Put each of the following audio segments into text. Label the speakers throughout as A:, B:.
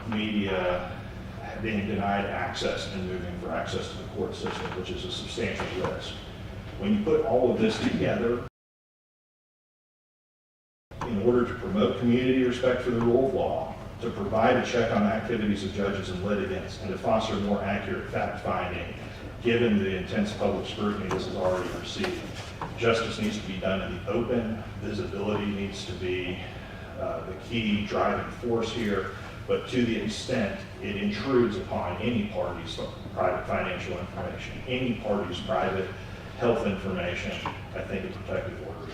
A: media being denied access and moving for access to the court system, which is a substantial risk. When you put all of this together, in order to promote community respect for the rule of law, to provide a check on the activities of judges and litigants, and to foster more accurate fact-finding, given the intense public scrutiny this has already received, justice needs to be done in the open. Visibility needs to be the key driving force here, but to the extent it intrudes upon any party's private financial information, any party's private health information, I think a protective order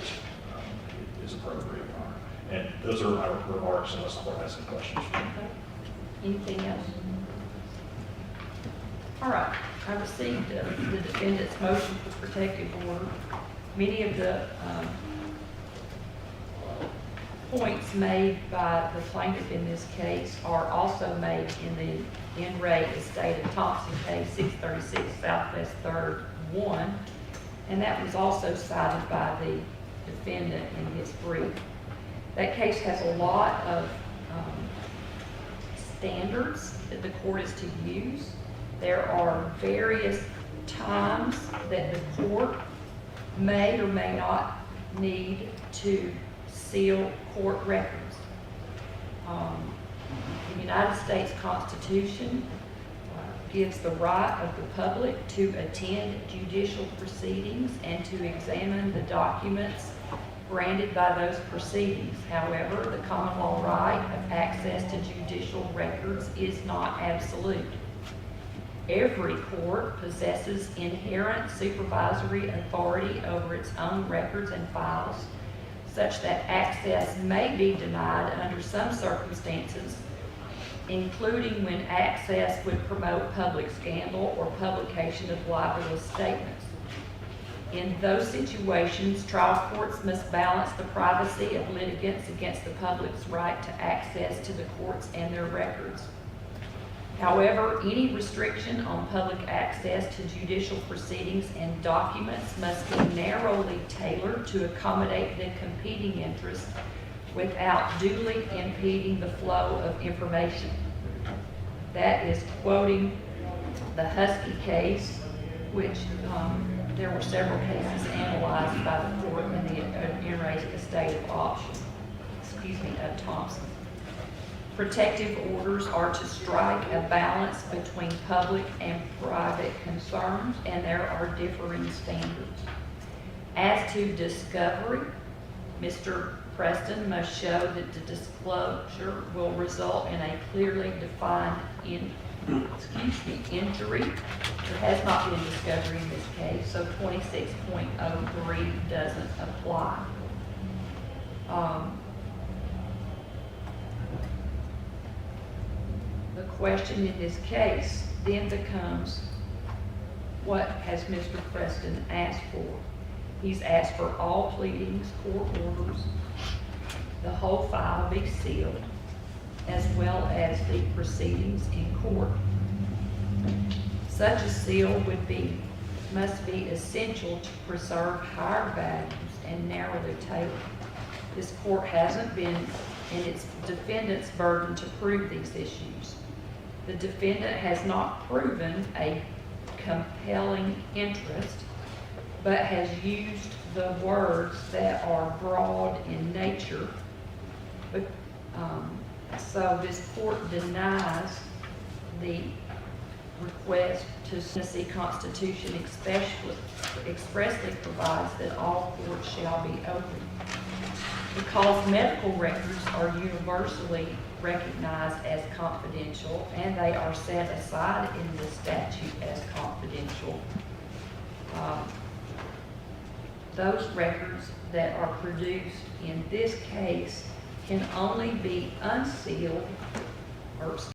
A: is appropriate. And those are my remarks, unless the court has any questions.
B: Anything else? All right. I received the defendant's motion for protective order. Many of the points made by the plaintiff in this case are also made in the in re estate of Thompson case 636 Southwest 3rd 1, and that was also cited by the defendant in his brief. That case has a lot of standards that the court is to use. There are various times that the court may or may not need to seal court records. The United States Constitution gives the right of the public to attend judicial proceedings and to examine the documents granted by those proceedings. However, the common law right of access to judicial records is not absolute. Every court possesses inherent supervisory authority over its own records and files, such that access may be denied under some circumstances, including when access would promote public scandal or publication of libelous statements. In those situations, trial courts must balance the privacy of litigants against the public's right to access to the courts and their records. However, any restriction on public access to judicial proceedings and documents must be narrowly tailored to accommodate the competing interests without duly impeding the flow of information. That is quoting the Husky case, which there were several cases analyzed by the court in the in-raised estate of Thompson. Protective orders are to strike a balance between public and private concerns, and there are differing standards. As to discovery, Mr. Preston must show that the disclosure will result in a clearly defined injury. There has not been discovery in this case, so 26.03 doesn't apply. The question in this case then becomes, what has Mr. Preston asked for? He's asked for all pleadings, court orders, the whole file be sealed, as well as the proceedings in court. Such a seal must be essential to preserve higher values and narrowly tailored. This court hasn't been in its defendant's burden to prove these issues. The defendant has not proven a compelling interest, but has used the words that are broad in nature. But, so this court denies the request to Tennessee Constitution expressly provides that all courts shall be open. Because medical records are universally recognized as confidential and they are set aside in the statute as confidential, those records that are produced in this case can only be unsealed or